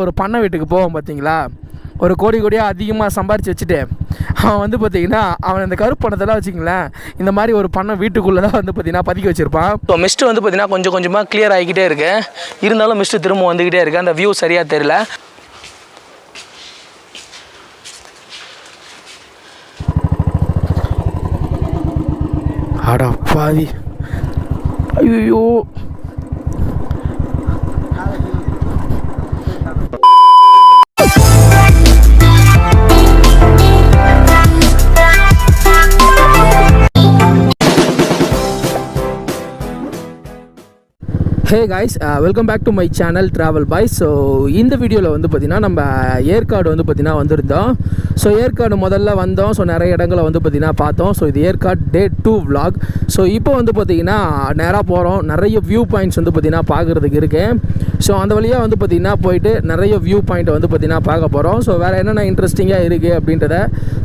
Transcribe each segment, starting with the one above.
ஒரு பண்ணை வீட்டுக்கு போவோம் பார்த்தீங்களா, ஒரு கோடி கோடியாக அதிகமாக சம்பாரித்து வச்சுட்டு அவன் வந்து பார்த்திங்கன்னா அவன் இந்த கருப்பு பணத்தெல்லாம் வச்சுங்களேன் இந்த மாதிரி ஒரு பண்ணை வீட்டுக்குள்ளே தான் வந்து பார்த்திங்கன்னா பதுக்கி வச்சுருப்பான். ஸோ மிஸ்ட்டு வந்து பார்த்திங்கன்னா கொஞ்சம் கொஞ்சமாக கிளியர் ஆகிக்கிட்டே இருக்கு. இருந்தாலும் மிஸ்ட்டு திரும்ப வந்துக்கிட்டே இருக்குது. அந்த வியூ சரியாக தெரியல. அடா பாவி, ஐயோ hey guys, welcome back to my channel travel boys. So இந்த வீடியோவில் வந்து பார்த்திங்கன்னா நம்ம ஏற்காடு வந்து பார்த்திங்கன்னா வந்திருந்தோம். ஸோ ஏற்காடு முதல்ல வந்தோம். ஸோ நிறைய இடங்களை வந்து பார்த்திங்கன்னா பார்த்தோம். ஸோ இது ஏற்காடு டே 2 vlog. ஸோ இப்போ வந்து பார்த்திங்கன்னா நேராக போகிறோம். நிறைய வியூ பாயிண்ட்ஸ் வந்து பார்த்திங்கன்னா பார்க்குறதுக்கு இருக்குது. ஸோ அந்த வழியாக வந்து பார்த்திங்கன்னா போயிட்டு நிறைய வியூ பாயிண்ட்டை வந்து பார்த்திங்கன்னா பார்க்க போகிறோம். ஸோ வேறு என்னென்ன இன்ட்ரெஸ்டிங்காக இருக்குது அப்படின்றத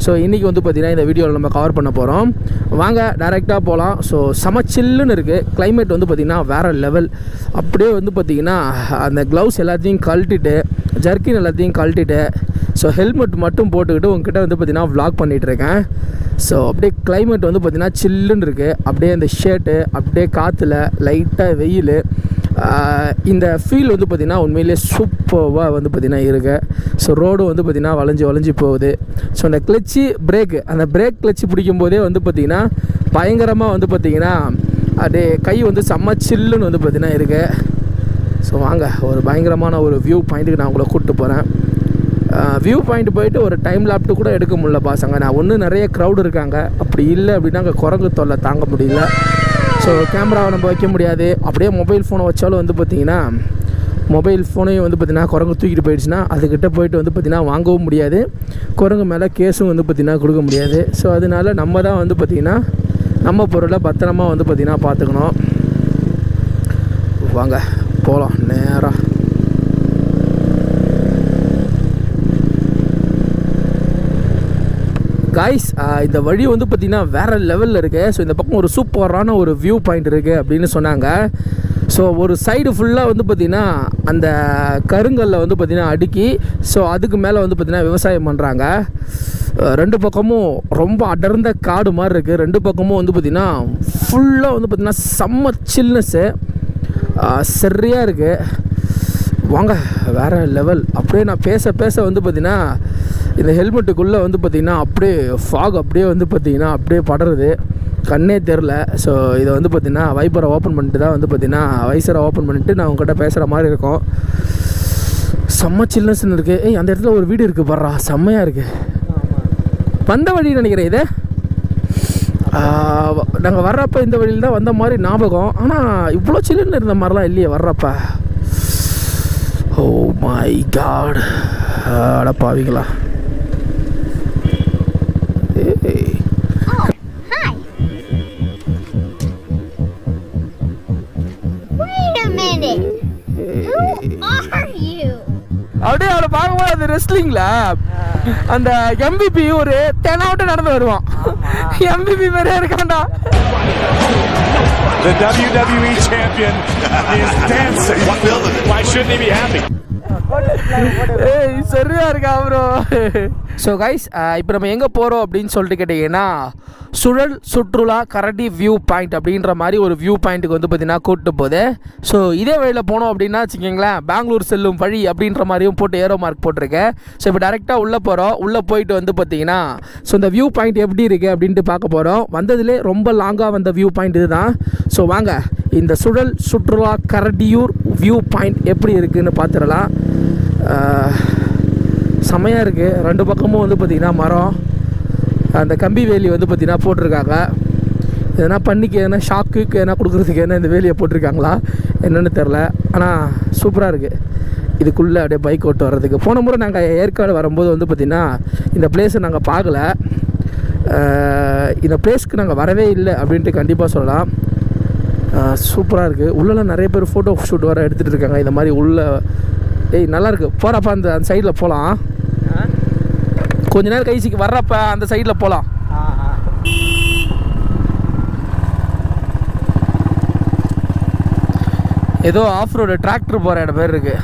ஸோ இன்றைக்கி வந்து பார்த்திங்கன்னா இந்த வீடியோவில் நம்ம கவர் பண்ண போகிறோம். வாங்க டைரெக்டாக போகலாம். ஸோ செம சில்லுன்னு இருக்குது. கிளைமேட் வந்து பார்த்திங்கன்னா வேறு லெவல். அப்படியே வந்து பார்த்திங்கன்னா அந்த க்ளவுஸ் எல்லாத்தையும் கழட்டிட்டு, ஜர்க்கின் எல்லாத்தையும் கழட்டிட்டு, ஸோ ஹெல்மெட் மட்டும் போட்டுக்கிட்டு உங்ககிட்ட வந்து பார்த்திங்கன்னா வ்ளாக் பண்ணிகிட்ருக்கேன். ஸோ அப்படியே கிளைமேட் வந்து பார்த்திங்கன்னா சில்லுன்னு இருக்குது. அப்படியே அந்த ஷர்ட்டு அப்படியே காற்றுல லைட்டாக வெயில், இந்த ஃபீல் வந்து பார்த்திங்கன்னா உண்மையிலே சூப்பராக வந்து பார்த்திங்கன்னா இருக்குது. ஸோ ரோடு வந்து பார்த்திங்கன்னா வளைஞ்சி போகுது. ஸோ அந்த கிளச்சு பிரேக்கு, அந்த பிரேக் கிளச்சு பிடிக்கும் போதே வந்து பார்த்திங்கன்னா பயங்கரமாக வந்து பார்த்திங்கன்னா அப்படியே கை வந்து செம்ம சில்லுன்னு வந்து பார்த்திங்கன்னா இருக்குது. ஸோ வாங்க ஒரு பயங்கரமான ஒரு வியூ பாயிண்ட்டுக்கு நான் உங்களை கூப்பிட்டு போகிறேன். வியூ பாயிண்ட் போயிட்டு ஒரு டைம் லேப்ட்டு கூட எடுக்க முடியல பாசங்க. நான் ஒன்று நிறைய க்ரௌடு இருக்காங்க, அப்படி இல்லை அப்படின்னா அங்கே குரங்கு தொல்லை தாங்க முடியல. ஸோ கேமராவை நம்ம வைக்க முடியாது. அப்படியே மொபைல் ஃபோனை வச்சாலும் வந்து பார்த்திங்கன்னா மொபைல் ஃபோனையும் வந்து பார்த்திங்கன்னா குரங்கு தூக்கிட்டு போயிடுச்சுன்னா அதுக்கிட்ட போயிட்டு வந்து பார்த்திங்கன்னா வாங்கவும் முடியாது. குரங்கு மேலே கேஸும் வந்து பார்த்திங்கன்னா கொடுக்க முடியாது. ஸோ அதனால நம்ம தான் வந்து பார்த்திங்கன்னா நம்ம பொருளை பத்திரமா வந்து பார்த்திங்கன்னா பார்த்துக்கணும். வாங்க போகலாம் நேராக. காய்ஸ், இந்த வழி வந்து பார்த்திங்கன்னா வேறு லெவலில் இருக்குது. ஸோ இந்த பக்கம் ஒரு சூப்பரான ஒரு வியூ பாயிண்ட் இருக்குது அப்படின்னு சொன்னாங்க. ஸோ ஒரு சைடு ஃபுல்லாக வந்து பார்த்திங்கன்னா அந்த கருங்கல்ல வந்து பார்த்திங்கன்னா அடுக்கி, ஸோ அதுக்கு மேலே வந்து பார்த்திங்கன்னா விவசாயம் பண்ணுறாங்க. ரெண்டு பக்கமும் ரொம்ப அடர்ந்த காடு மாதிரி இருக்குது. ரெண்டு பக்கமும் வந்து பார்த்திங்கன்னா ஃபுல்லாக வந்து பார்த்திங்கன்னா செம்ம சில்னஸ்ஸு சரியாக இருக்குது. வாங்க வேறு லெவல். அப்படியே நான் பேச வந்து பார்த்திங்கன்னா இந்த ஹெல்மெட்டுக்குள்ளே வந்து பார்த்திங்கன்னா அப்படியே ஃபாக் அப்படியே வந்து பார்த்திங்கன்னா அப்படியே படருது, கண்ணே தெரில. ஸோ இதை வந்து பார்த்திங்கன்னா வைப்பரை ஓப்பன் பண்ணிட்டு தான் வந்து பார்த்திங்கன்னா வைசரை ஓப்பன் பண்ணிவிட்டு நான் உங்கள்கிட்ட பேசுகிற மாதிரி இருக்கும். செம்ம சில்னஸ்ன்னு இருக்குது. அந்த இடத்துல ஒரு வீடு இருக்குது பாடுறா, செம்மையாக இருக்குது. வந்த வழி நினைக்கிறேன் இது. நாங்கள் வர்றப்போ இந்த வழியில் தான் வந்த மாதிரி ஞாபகம். ஆனால் இவ்வளோ சில்லுன்னு இருந்த மாதிரிலாம் இல்லையே வர்றப்ப. ஓ மை காட், அடப்பாவீங்களா. அப்படியே அவளை பார்க்கும்போது அந்த ரெஸ்லிங்ல அந்த MVP ஒரு 10 out நடந்து வருவான். MVP மாதிரியே இருக்காண்டா. The WWE champion is dancing. Why shouldn't he be happy? சரியா இருக்கா ப்ரோ. ஸோ கைஸ், இப்போ நம்ம எங்கே போகிறோம் அப்படின்னு சொல்லிட்டு கேட்டிங்கன்னா சுழல் சுற்றுலா கரடி வியூ பாயிண்ட் அப்படின்ற மாதிரி ஒரு வியூ பாயிண்ட்டுக்கு வந்து பார்த்திங்கன்னா கூப்பிட்டு போகுது. ஸோ இதே வழியில் போனோம் அப்படின்னா வச்சுக்கிங்களேன், பெங்களூர் செல்லும் வழி அப்படின்ற மாதிரியும் போட்டு ஏரோ மார்க் போட்டிருக்கேன். ஸோ இப்போ டேரெக்டாக உள்ளே போகிறோம். உள்ளே போயிட்டு வந்து பார்த்திங்கன்னா ஸோ இந்த வியூ பாயிண்ட் எப்படி இருக்குது அப்படின்ட்டு பார்க்க போகிறோம். வந்ததுலேயே ரொம்ப லாங்காக வந்த வியூ பாயிண்ட் இது தான். ஸோ வாங்க இந்த சுழல் சுற்றுலா கரடியூர் வியூ பாயிண்ட் எப்படி இருக்குதுன்னு பார்த்துடலாம். செமையாக இருக்குது. ரெண்டு பக்கமும் வந்து பார்த்திங்கன்னா மரம், அந்த கம்பி வேலி வந்து பார்த்திங்கன்னா போட்டிருக்காங்க. எதனா பண்ணிக்கு எதனா ஷாக்குக்கு எதனா கொடுக்குறதுக்கு என்ன இந்த வேலியை போட்டிருக்காங்களா என்னென்னு தெரில. ஆனால் சூப்பராக இருக்குது. இதுக்குள்ளே அப்படியே பைக் ஓட்டு வர்றதுக்கு. போன முறை நாங்கள் ஏற்காடு வரும்போது வந்து பார்த்திங்கன்னா இந்த பிளேஸை நாங்கள் பார்க்கல. இந்த பிளேஸ்க்கு நாங்கள் வரவே இல்லை அப்படின்ட்டு கண்டிப்பாக சொல்லலாம். சூப்பராக இருக்குது. உள்ளெல்லாம் நிறைய பேர் ஃபோட்டோ ஷூட் வர எடுத்துகிட்டு இருக்காங்க. இந்த மாதிரி உள்ள நல்லாயிருக்கு. போகிறப்ப அந்த சைடில் போகலாம். கொஞ்ச நேரம் கழிச்சு வர்றப்ப அந்த சைடில் போகலாம். ஏதோ ஆஃப் ரோடு டிராக்டர் போகிற இடம் பேர் இருக்குது.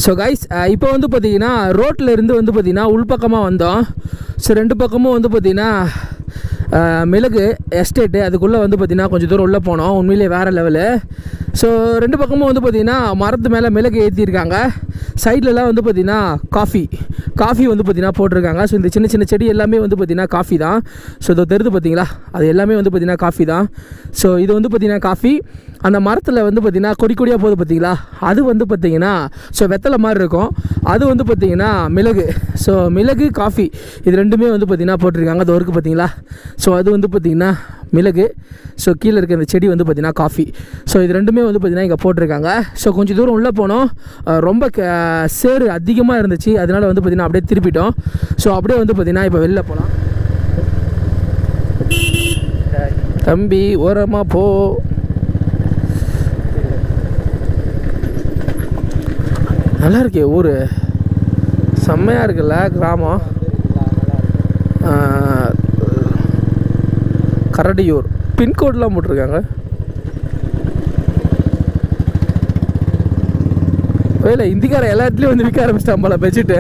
ஸோ கைஸ் இப்போ வந்து பார்த்திங்கன்னா ரோட்டில் இருந்து வந்து பார்த்திங்கன்னா உள்பக்கமாக வந்தோம். ஸோ 2 பக்கமும் வந்து பார்த்திங்கன்னா மிளகு எஸ்டேட்டு, அதுக்குள்ளே வந்து பார்த்திங்கன்னா கொஞ்சம் தூரம் உள்ளே போனோம். உண்மையிலே வேறு லெவலு. ஸோ 2 பக்கமும் வந்து பார்த்திங்கன்னா மரத்து மேலே மிளகு ஏற்றிருக்காங்க. சைட்லலாம் வந்து பார்த்திங்கன்னா காஃபி வந்து பார்த்திங்கன்னா போட்டிருக்காங்க. ஸோ இந்த சின்ன சின்ன செடி எல்லாமே வந்து பார்த்திங்கன்னா காஃபி தான். ஸோ இதை தெரிந்து பார்த்திங்களா, அது எல்லாமே வந்து பார்த்திங்கன்னா காஃபி தான். ஸோ இது வந்து பார்த்திங்கன்னா காஃபி. அந்த மரத்தில் வந்து பார்த்திங்கன்னா கொடியாக போகுது பார்த்திங்களா, அது வந்து பார்த்திங்கன்னா ஸோ வெத்தலை மாதிரி இருக்கும். அது வந்து பார்த்திங்கன்னா மிளகு. ஸோ மிளகு காஃபி இது ரெண்டுமே வந்து பார்த்திங்கன்னா போட்டிருக்காங்க. அது ஒருக்கு பார்த்திங்களா. ஸோ அது வந்து பார்த்திங்கன்னா மிளகு. ஸோ கீழே இருக்க இந்த செடி வந்து பார்த்திங்கன்னா காஃபி. ஸோ இது ரெண்டுமே வந்து பார்த்திங்கன்னா இங்கே போட்டிருக்காங்க. ஸோ கொஞ்சம் தூரம் உள்ளே போனோம். ரொம்ப சேறு அதிகமாக இருந்துச்சு. அதனால் வந்து பார்த்திங்கன்னா அப்படியே திருப்பிட்டோம். ஸோ அப்படியே வந்து பார்த்திங்கன்னா இப்போ வெளில போகலாம். தம்பி ஓரமாக போ. நல்லா இருக்கே ஊர், செம்மையாக இருக்குல்ல கிராமம். கரடியூர் பின்கோட்லாம் போட்டிருக்காங்க. இல்லை இந்திக்கார எல்லா இடத்துலையும் வந்து விற்க ஆரம்பிச்சிட்டான் போல பெட்ஷீட்டு.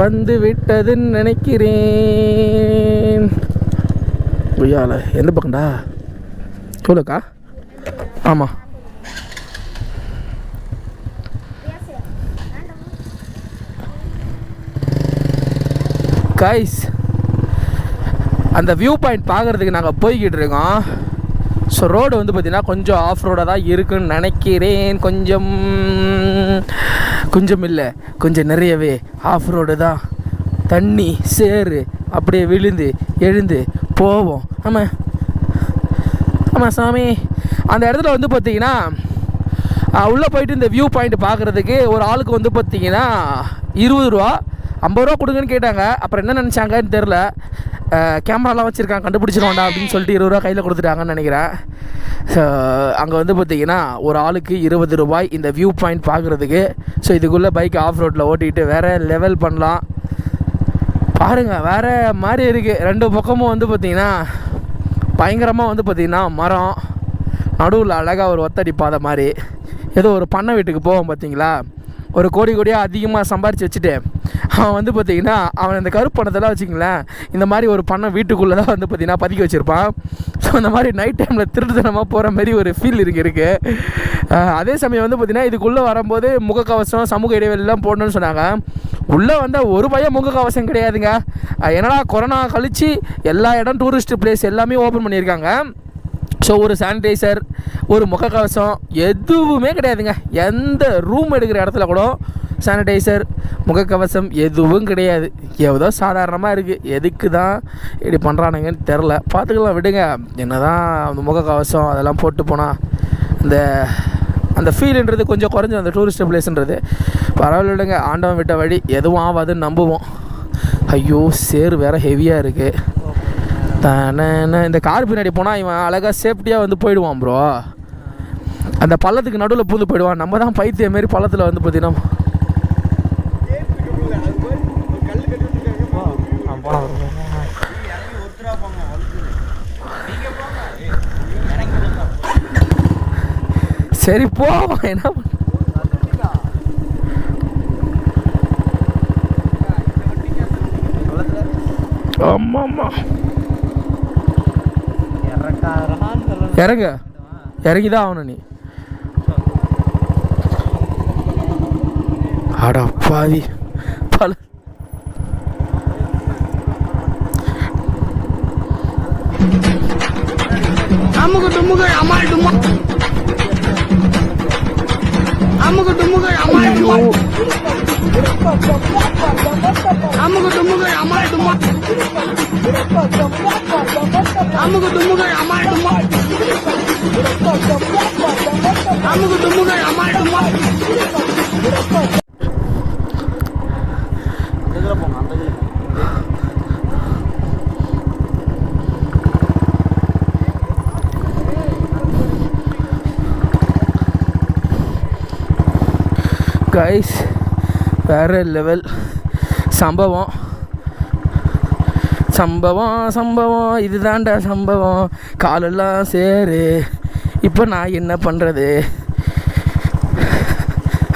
வந்து விட்டதுன்னு நினைக்கிறேன். ஐயால எந்த பக்கம்டா சொல்லுக்கா? ஆமாம் கைஸ், அந்த வியூ பாயிண்ட் பார்க்குறதுக்கு நாங்கள் போய்கிட்டு இருக்கோம். ஸோ ரோடு வந்து பார்த்திங்கன்னா கொஞ்சம் ஆஃப் ரோடாக தான் இருக்குன்னு நினைக்கிறேன். கொஞ்சம் இல்லை, கொஞ்சம் நிறையவே ஆஃப் ரோடு தான். தண்ணி சேறு அப்படியே விழுந்து எழுந்து போவோம். ஆமாம் சாமி. அந்த இடத்துல வந்து பார்த்திங்கன்னா உள்ளே போயிட்டு இந்த வியூ பாயிண்ட் பார்க்குறதுக்கு ஒரு ஆளுக்கு வந்து பார்த்திங்கன்னா 20 ரூபா 50 ரூபா கொடுங்கன்னு கேட்டாங்க. அப்புறம் என்ன நினச்சாங்கன்னு தெரில, கேமராலாம் வச்சுருக்காங்க கண்டுபிடிச்சிருவாண்டா அப்படின்னு சொல்லிட்டு 20 ரூபா கையில் கொடுத்துட்டாங்கன்னு நினைக்கிறேன். ஸோ அங்கே வந்து பார்த்திங்கன்னா ஒரு ஆளுக்கு 20 ரூபாய் இந்த வியூ பாயிண்ட் பார்க்குறதுக்கு. ஸோ இதுக்குள்ளே பைக் ஆஃப் ரோட்டில் ஓட்டிகிட்டு வேறு லெவல் பண்ணலாம் பாருங்கள். வேறு மாதிரி இருக்குது. 2 பக்கமும் வந்து பார்த்திங்கன்னா பயங்கரமாக வந்து பார்த்திங்கன்னா மரம், நடுவில் அழகாக ஒரு ஒத்தடி பாதை மாதிரி. ஏதோ ஒரு பண்ணை வீட்டுக்கு போவோம் பார்த்திங்களா, ஒரு கோடியாக அதிகமாக சம்பாரித்து வச்சுட்டு அவன் வந்து பார்த்திங்கன்னா அவன் இந்த கருப்பு பணத்தெல்லாம் வச்சுங்களேன் இந்த மாதிரி ஒரு பண்ணை வீட்டுக்குள்ளே தான் வந்து பார்த்திங்கன்னா பதுக்கி வச்சுருப்பான். ஸோ அந்த மாதிரி நைட் டைமில் திருட்டுத்தனமாக போகிற மாதிரி ஒரு ஃபீல் இருக்குது. அதே சமயம் வந்து பார்த்திங்கன்னா இதுக்குள்ளே வரும்போது முகக்கவசம் சமூக இடைவெளிலாம் போடணும்னு சொன்னாங்க. உள்ளே வந்தால் ஒரு பையன் முகக்கவசம் கிடையாதுங்க. என்னடா கொரோனா கழித்து எல்லா இடம் டூரிஸ்ட் பிளேஸ் எல்லாமே ஓப்பன் பண்ணியிருக்காங்க. ஸோ ஒரு சானிடைசர் ஒரு முகக்கவசம் எதுவுமே கிடையாதுங்க. எந்த ரூம் எடுக்கிற இடத்துல கூட சானிடைசர் முகக்கவசம் எதுவும் கிடையாது. ஏதோ சாதாரணமாக இருக்குது. எதுக்கு தான் இப்படி பண்ணுறானுங்கன்னு தெரில. பார்த்துக்கலாம் விடுங்க. என்ன தான் அந்த முகக்கவசம் அதெல்லாம் போட்டு போனால் அந்த ஃபீல்ன்றது கொஞ்சம் குறைஞ்சி அந்த டூரிஸ்ட் பிளேஸ்ன்றது பரவாயில்ல விடுங்க. ஆண்டவன் விட்ட வழி எதுவும் ஆகாதுன்னு நம்புவோம். ஐயோ சேரு வேறு ஹெவியாக இருக்குது. தானே இந்த கார் பின்னாடி போனால் இவன் அழகாக சேஃப்டியாக வந்து போயிடுவான் ப்ரோ. அந்த பள்ளத்துக்கு நடுவில் பூந்து போயிடுவான். நம்ம தான் பைத்திய மாரி பள்ளத்தில் வந்து பார்த்தீங்கன்னா சரி போவோம். என்ன ஆமாம்மா இறங்கி தான் ஆகணும் நீ. அடா பாவி பல அமுக டுமுக அமால் டுமா அமுக டுமுக அமால் டுமா அமுக டுமுக அமால் டுமா அமுக டுமுக அமால் டுமா அமுக டுமுக அமால் டுமா. கைஸ் வேறு லெவல் சம்பவம் சம்பவம் சம்பவம் இதுதான்டா சம்பவம். காலெல்லாம் சேரு இப்போ நான் என்ன பண்ணுறது?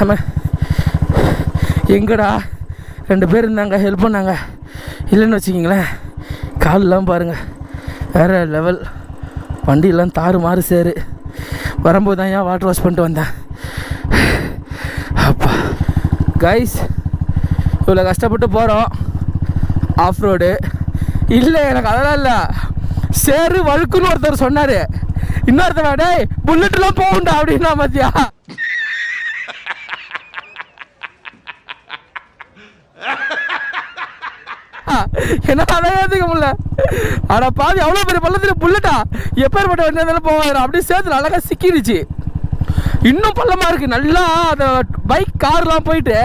ஆமாம், எங்கடா 2 பேர் இருந்தாங்க, ஹெல்ப் பண்ணாங்க. இல்லைன்னு வச்சுக்கிங்களேன், காலெலாம் பாருங்கள் வேறு லெவல். வண்டியெல்லாம் தாறு மாறு சேரு. வரும்போது தான் ஏன் வாட்டர் வாஷ் பண்ணிட்டு வந்தேன். அப்பா கைஸ், இவ்வளோ கஷ்டப்பட்டு போகிறோம் ஆஃப் ரோடு. இல்லை எனக்கு அதெல்லாம் இல்லை, சேரு வழுக்குன்னு ஒருத்தர் சொன்னார். இன்னொருத்தர் டேய் புல்லெட்லாம் போகுண்டா அப்படின்னா மத்தியா. என்ன அடையாதுக்க முடியல. ஆனால் பாதி எவ்வளோ பெரிய பள்ளத்தில் புல்லட்டா எப்பேற்பட்ட வண்டி இருந்தாலும் போவாயிரும். அப்படியே சேர்த்து அழகாக சிக்கிடுச்சு. இன்னும் பள்ளமாக இருக்குது. நல்லா அந்த பைக் கார்லாம் போயிட்டு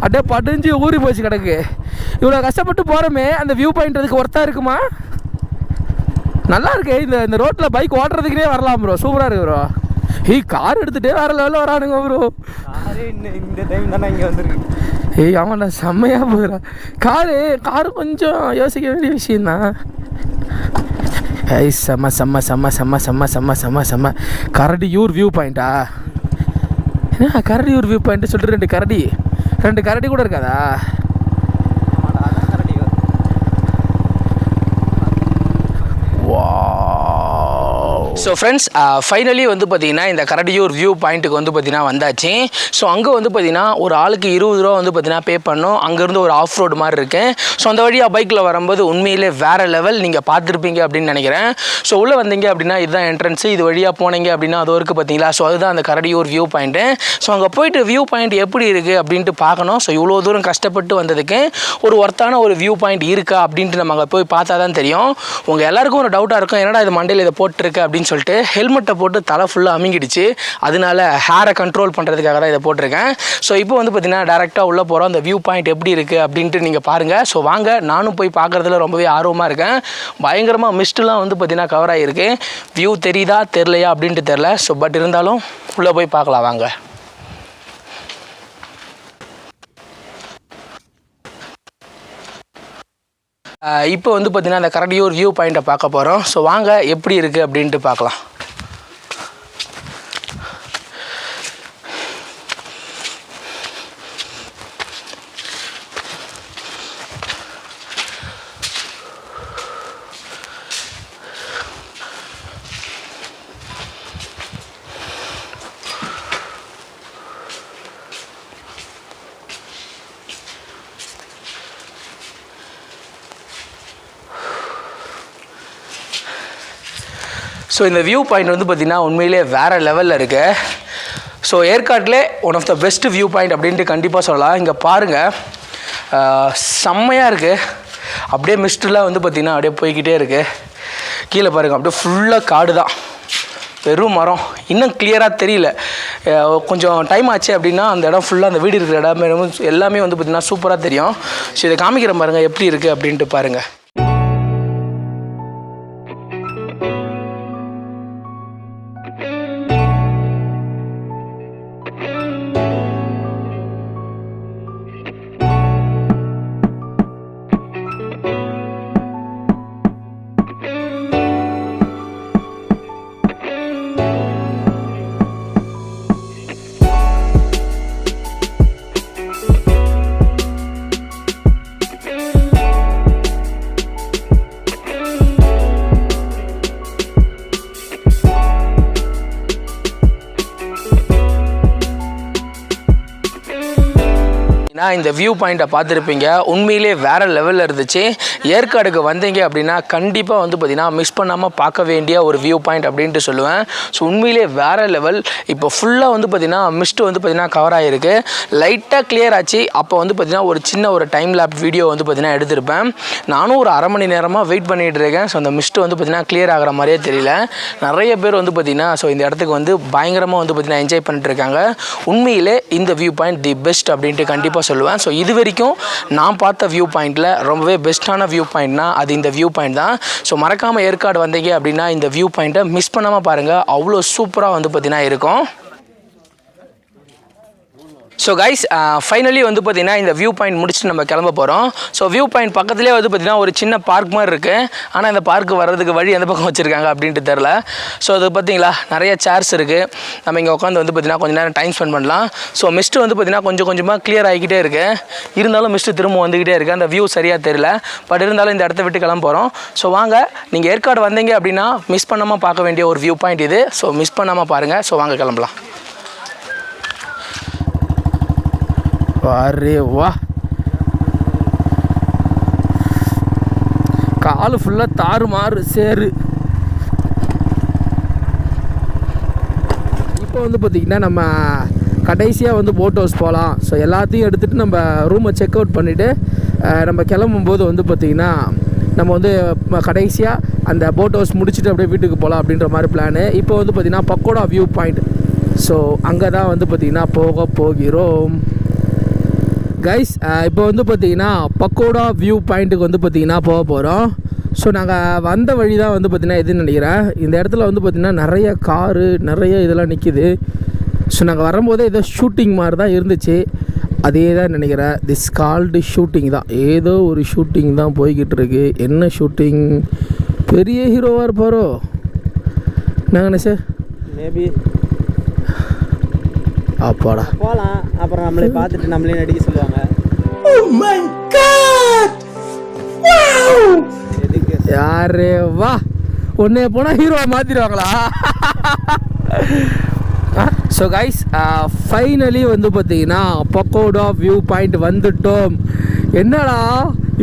அப்படியே படிஞ்சு ஊறி போச்சு கிடக்கு. இவ்வளோ கஷ்டப்பட்டு போகிறோமே, அந்த வியூ பாயிண்ட் அதுக்கு ஒர்த்தாக இருக்குமா? நல்லா இருக்கு. இந்த ரோட்டில் பைக் ஓட்டுறதுக்குனே வரலாம் ப்ரோ. சூப்பராக இருக்கு ப்ரோ. கார் எடுத்துகிட்டே வேறு லெவலில் வரானுங்க ப்ரோ. இந்த டைம் தானே இங்கே வந்துருக்கு. ஆமாண்ணா, செம்மையாக போகிறேன். காரு கொஞ்சம் யோசிக்க வேண்டிய விஷயந்தான். செம்ம செம்ம செம்ம செம்ம செம்ம செம்ம செம்ம செம்ம. கரடியூர் வியூ பாயிண்ட்டா? என்ன கரடியூர் வியூ பாயிண்ட்டு சொல்லிட்டு 2 கரடி கூட இருக்காதா? ஸோ ஃப்ரெண்ட்ஸ், ஃபைனலி வந்து பார்த்திங்கன்னா இந்த கரடியூர் வியூ பாயிண்ட்டுக்கு வந்து பார்த்திங்கன்னா வந்தாச்சு. ஸோ அங்கே வந்து பார்த்திங்கன்னா ஒரு ஆளுக்கு 20 ரூபா வந்து பார்த்திங்கன்னா பே பண்ணோம். அங்கேருந்து ஒரு ஆஃப் ரோடு மாதிரி இருக்குது. ஸோ அந்த வழியாக பைக்கில் வரும்போது உண்மையிலே வேறு லெவல். நீங்கள் பார்த்துருப்பீங்க அப்படின்னு நினைக்கிறேன். ஸோ உள்ளே வந்தீங்க அப்படின்னா இதுதான் என்ட்ரன்ஸு. இது வழியாக போனீங்க அப்படின்னா அது வரைக்கும் பார்த்தீங்களா. ஸோ அதுதான் அந்த கரடியூர் வியூ பாயிண்ட்டு. ஸோ அங்கே போயிட்டு வியூ பாயிண்ட் எப்படி இருக்குது அப்படின்ட்டு பார்க்கணும். ஸோ இவ்வளோ தூரம் கஷ்டப்பட்டு வந்ததுக்கு ஒரு ஒர்த்தான ஒரு வியூ பாயிண்ட் இருக்கா அப்படின்ட்டு நம்ம அங்கே போய் பார்த்தா தான் தெரியும். உங்கள் எல்லாருக்கும் ஒரு டவுட்டாக இருக்கும், என்னடா இது மண்டையில் இதை போட்டுருக்கு அப்படின்னு சொல்லிட்டு. ஹெல்மெட்டை போட்டு தலை ஃபுல்லாக அமுங்கிடுச்சு. அதனால ஹேரை கண்ட்ரோல் பண்ணுறதுக்காக தான் இதை போட்டிருக்கேன். ஸோ இப்போ வந்து பார்த்தீங்கன்னா டேரெக்டாக உள்ளே போகிறோம். அந்த வியூ பாயிண்ட் எப்படி இருக்குது அப்படின்ட்டு நீங்கள் பாருங்கள். ஸோ வாங்க, நானும் போய் பார்க்குறதுல ரொம்பவே ஆர்வமாக இருக்கேன். பயங்கரமாக மிஸ்ட்லாம் வந்து பார்த்தீங்கன்னா கவர் ஆகிருக்கு. வியூ தெரியுதா தெரிலையா அப்படின்ட்டு தெரில. ஸோ பட் இருந்தாலும் உள்ளே போய் பார்க்கலாம் வாங்க. இப்போ வந்து பார்த்திங்கன்னா அந்த கரடியூர் வியூ பாயிண்ட்டை பார்க்க போகிறோம். ஸோ வாங்க எப்படி இருக்குது அப்படின்ட்டு பார்க்கலாம். ஸோ இந்த வியூ பாயிண்ட் வந்து பார்த்திங்கன்னா உண்மையிலே வேறு லெவலில் இருக்குது. ஸோ ஏற்காட்டிலே one of the best view point அப்படின்ட்டு கண்டிப்பாக சொல்லலாம். இங்கே பாருங்கள், செம்மையாக இருக்குது. அப்படியே மிஸ்டெலாம் வந்து பார்த்திங்கன்னா அப்படியே போய்கிட்டே இருக்குது. கீழே பாருங்கள், அப்படியே ஃபுல்லாக காடு தான், வெறும் மரம். இன்னும் கிளியராக தெரியல. கொஞ்சம் டைம் ஆச்சு அப்படின்னா அந்த இடம் ஃபுல்லாக, அந்த வீடு இருக்கிற இடம் எல்லாமே வந்து பார்த்திங்கன்னா சூப்பராக தெரியும். ஸோ இதை காமிக்கிற பாருங்கள் எப்படி இருக்குது அப்படின்ட்டு பாருங்கள். இந்த வியூ பாயிண்ட்டை பார்த்துருப்பீங்க. உண்மையிலே வேறு லெவலில் இருந்துச்சு. ஏற்காடுக்கு வந்தீங்க அப்படின்னா கண்டிப்பாக வந்து பார்த்திங்கன்னா மிஸ் பண்ணாமல் பார்க்க வேண்டிய ஒரு வியூ பாயிண்ட் அப்படின்ட்டு சொல்லுவேன். ஸோ உண்மையிலே வேறு லெவல். இப்போ ஃபுல்லாக வந்து பார்த்திங்கன்னா மிஸ்ட்டு வந்து பார்த்திங்கன்னா கவர் ஆகிருக்கு. லைட்டாக கிளியர் ஆச்சு. அப்போ வந்து பார்த்திங்கன்னா ஒரு சின்ன ஒரு டைம் லேப் வீடியோ வந்து பார்த்திங்கன்னா எடுத்திருப்பேன். நானும் ஒரு அரை மணி நேரமாக வெயிட் பண்ணிகிட்டு இருக்கேன். ஸோ அந்த மிஸ்ட்டு வந்து பார்த்திங்கன்னா கிளியர் ஆகிற மாதிரியே தெரியல. நிறைய பேர் வந்து பார்த்திங்கன்னா ஸோ இந்த இடத்துக்கு வந்து பயங்கரமாக வந்து பார்த்திங்கன்னா என்ஜாய் பண்ணிட்டு இருக்காங்க. உண்மையிலே இந்த வியூ பாயிண்ட் தி பெஸ்ட் அப்படின்ட்டு கண்டிப்பாக சொல்லுவேன். ஸோ இது வரைக்கும் நான் பார்த்த வியூ பாயிண்டில் ரொம்பவே பெஸ்ட்டான வியூ பாயிண்ட்னா அது இந்த வியூ பாயிண்ட் தான். ஸோ மறக்காமல் ஏற்காடு வந்தீங்க அப்படின்னா இந்த வியூ பாயிண்ட்டை மிஸ் பண்ணாமல் பாருங்கள். அவ்வளோ சூப்பராக வந்து பார்த்திங்கன்னா இருக்கும். ஸோ கைஸ் ஃபைனலி வந்து பார்த்திங்கன்னா இந்த வியூ பாயிண்ட் முடிச்சுட்டு நம்ம கிளம்ப போகிறோம். ஸோ வியூ பாயிண்ட் பக்கத்துலேயே வந்து பார்த்திங்கன்னா ஒரு சின்ன பார்க் மாதிரி இருக்குது. ஆனால் இந்த பார்க்கு வர்றதுக்கு வழி எந்த பக்கம் வச்சுருக்காங்க அப்படின்ட்டு தெரில. ஸோ அது பார்த்திங்களா நிறைய சேர்ஸ் இருக்குது. நம்ம இங்கே உட்காந்து வந்து பார்த்திங்கன்னா கொஞ்சம் நேரம் டைம் ஸ்பெண்ட் பண்ணலாம். ஸோ மிஸ்ட்டு வந்து பார்த்திங்கன்னா கொஞ்சம் கொஞ்சமாக கிளியர் ஆகிக்கிட்டே இருக்குது. இருந்தாலும் மிஸ்ட்டு திரும்ப வந்துக்கிட்டே இருக்குது. அந்த வியூ சரியாக தெரியல. பட் இருந்தாலும் இந்த இடத்த விட்டு கிளம்ப போகிறோம். ஸோ வாங்க, நீங்கள் ஏற்காடு வந்தீங்க அப்படின்னா மிஸ் பண்ணாமல் பார்க்க வேண்டிய ஒரு வியூ பாயிண்ட் இது. ஸோ மிஸ் பண்ணாமல் பாருங்கள். ஸோ வாங்க கிளம்பலாம். அரே வா, காலு ஃபுல்லாக தாறுமாறு சேரு. இப்போ வந்து பார்த்திங்கன்னா நம்ம கடைசியாக வந்து போட் ஹவுஸ் போகலாம். ஸோ எல்லாத்தையும் எடுத்துகிட்டு நம்ம ரூமை செக் அவுட் பண்ணிவிட்டு நம்ம கிளம்பும்போது வந்து பார்த்திங்கன்னா நம்ம வந்து கடைசியாக அந்த போட் ஹவுஸ் முடிச்சுட்டு அப்படியே வீட்டுக்கு போகலாம் அப்படின்ற மாதிரி பிளானு. இப்போ வந்து பார்த்திங்கன்னா பக்கோடா வியூ பாயிண்ட். ஸோ அங்கே தான் வந்து பார்த்திங்கன்னா போக போகிறோம் கைஸ். இப்போ வந்து பார்த்திங்கன்னா பக்கோடா வியூ பாயிண்ட்டுக்கு வந்து பார்த்திங்கன்னா போக போகிறோம். ஸோ நாங்கள் வந்த வழி தான் வந்து பார்த்திங்கன்னா எதுன்னு நினைக்கிறேன். இந்த இடத்துல வந்து பார்த்திங்கன்னா நிறைய காரு நிறைய இதெல்லாம் நிற்கிது. ஸோ நாங்கள் வரும்போதே ஏதோ ஷூட்டிங் மாதிரி தான் இருந்துச்சு. அதே தான் நினைக்கிறேன். திஸ் கால்டு ஷூட்டிங் தான், ஏதோ ஒரு ஷூட்டிங் தான் போய்கிட்டு இருக்கு. என்ன ஷூட்டிங்? பெரிய ஹீரோவாக இருப்பாரோ நாங்கண்ணே சார்? மேபி அப்பாடா போகலாம். அப்புறம் நம்மளை பார்த்துட்டு நம்மளே நடிக்க சொல்லுவாங்க. எதுக்கு யாரே வா, ஒன்னே போனால் ஹீரோவை மாற்றிடுவாங்களா? ஸோ கைஸ் ஃபைனலி வந்து பார்த்தீங்கன்னா பக்கோடா வியூ பாயிண்ட் வந்துட்டோம். என்னடா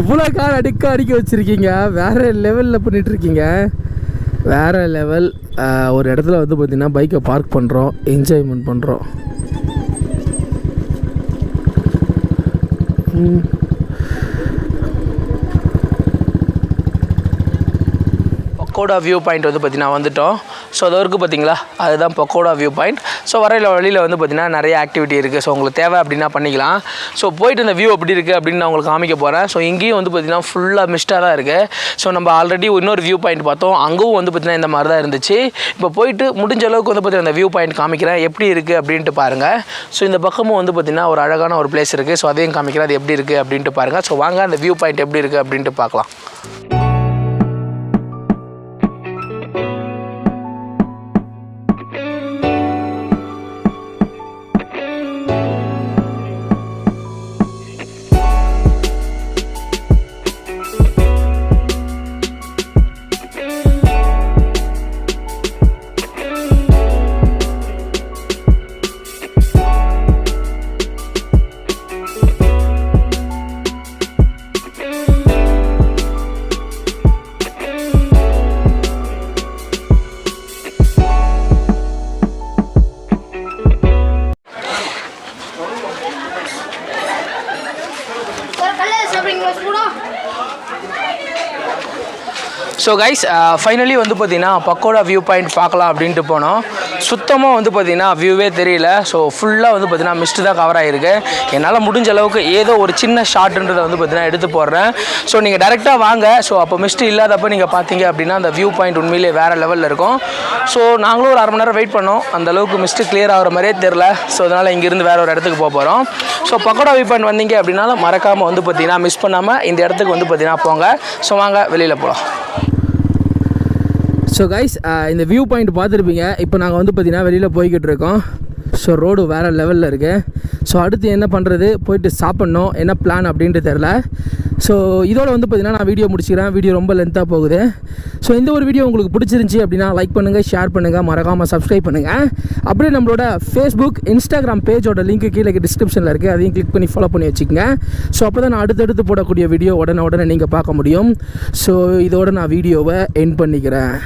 இவ்வளோ கார் அடிக்க வச்சுருக்கீங்க, வேறு லெவலில் பண்ணிகிட்ருக்கீங்க, வேறு லெவல். ஒரு இடத்துல வந்து பார்த்திங்கன்னா பைக்கை பார்க் பண்ணுறோம், என்ஜாய்மெண்ட் பண்ணுறோம். பக்கோடா வியூ பாயிண்ட் வந்து பார்த்திங்கன்னா வந்துட்டோம். ஸோ அது வரைக்கும் பார்த்திங்களா, அதுதான் பக்கோடா வியூ பாயிண்ட். ஸோ வழியில் வந்து பார்த்திங்கன்னா நிறைய ஆக்டிவிட்டி இருக்குது. ஸோ உங்களுக்கு தேவை அப்படின்னா பண்ணிக்கலாம். ஸோ போயிட்டு இந்த வியூ எப்படி இருக்குது அப்படின்னு நான் உங்களுக்கு காமிக்க போகிறேன். ஸோ இங்கேயும் வந்து பார்த்திங்கன்னா ஃபுல்லாக மிஸ்டாக தான் இருக்குது. ஸோ நம்ம ஆல்ரெடி இன்னொரு வியூ பாயிண்ட் பார்த்தோம், அங்கேயும் வந்து பார்த்திங்கன்னா இந்த மாதிரி தான் இருந்துச்சு. இப்போ போயிட்டு முடிஞ்ச அளவுக்கு வந்து பார்த்திங்கன்னா அந்த வியூ பாயிண்ட் காமிக்கிறேன் எப்படி இருக்குது அப்படின்ட்டு பாருங்கள். ஸோ இந்த பக்கமும் வந்து பார்த்திங்கன்னா ஒரு அழகான ஒரு பிளேஸ் இருக்குது. ஸோ அதையும் காமிக்கிறேன், அது எப்படி இருக்குது அப்படின்ட்டு பாருங்கள். ஸோ வாங்க அந்த வியூ பாயிண்ட் எப்படி இருக்குது அப்படின்ட்டு பார்க்கலாம். ஸோ கைஸ் ஃபைனலி வந்து பார்த்திங்கன்னா பக்கோடா வியூ பாயிண்ட் பார்க்கலாம் அப்படின்ட்டு போனோம். சுத்தமாக வந்து பார்த்திங்கன்னா வியூவே தெரியல. ஸோ ஃபுல்லாக வந்து பார்த்திங்கன்னா மிஸ்ட்டு தான் கவர் ஆகிருக்கு. என்னால் முடிஞ்ச அளவுக்கு ஏதோ ஒரு சின்ன ஷார்ட்ன்றதை வந்து பார்த்திங்கன்னா எடுத்து போடுறேன். ஸோ நீங்கள் டேரெக்டாக வாங்க. ஸோ அப்போ மிஸ்ட்டு இல்லாதப்போ நீங்கள் பார்த்தீங்க அப்படின்னா அந்த வியூ பாயிண்ட் உண்மையிலே வேறு லெவலில் இருக்கும். ஸோ நாங்களும் ஒரு 1/2 மணி நேரம் வெயிட் பண்ணோம். அந்தளவுக்கு மிஸ்ட்டு கிளியர் ஆகிற மாதிரியே தெரில. ஸோ அதனால் இங்கேருந்து வேறு ஒரு இடத்துக்கு போக போகிறோம். ஸோ பக்கோடா வியூ பாயிண்ட் வந்தீங்க அப்படின்னாலும் மறக்காமல் வந்து பார்த்திங்கன்னா மிஸ் பண்ணாமல் இந்த இடத்துக்கு வந்து பார்த்திங்கன்னா போங்க. ஸோ வாங்க வெளியில் போகலாம். ஸோ கைஸ் இந்த வியூ பாயிண்ட் பார்த்துருப்பீங்க. இப்போ நாங்கள் வந்து பார்த்திங்கன்னா வெளியில் போய்கிட்டு இருக்கோம். ஸோ ரோடு வேறு லெவலில் இருக்குது. ஸோ அடுத்து என்ன பண்ணுறது, போயிட்டு சாப்பிட்ணும், என்ன பிளான் அப்படின்ட்டு தெரில. ஸோ இதோட வந்து பார்த்திங்கன்னா நான் வீடியோ முடிச்சுக்கிறேன். வீடியோ ரொம்ப லென்த்தாக போகுது. ஸோ இந்த ஒரு வீடியோ உங்களுக்கு பிடிச்சிருந்துச்சி அப்படின்னா லைக் பண்ணுங்கள், ஷேர் பண்ணுங்கள், மறக்காமல் சப்ஸ்கிரைப் பண்ணுங்கள். அப்படியே நம்மளோட ஃபேஸ்புக், இன்ஸ்டாகிராம் பேஜோட லிங்க் கீழே டிஸ்கிரிப்ஷனில் இருக்குது. அதையும் கிளிக் பண்ணி ஃபாலோ பண்ணி வச்சுக்கோங்க. ஸோ அப்போ தான் நான் அடுத்தடுத்து போடக்கூடிய வீடியோ உடனே நீங்கள் பார்க்க முடியும். ஸோ இதோட நான் வீடியோவை எண்ட் பண்ணிக்கிறேன்.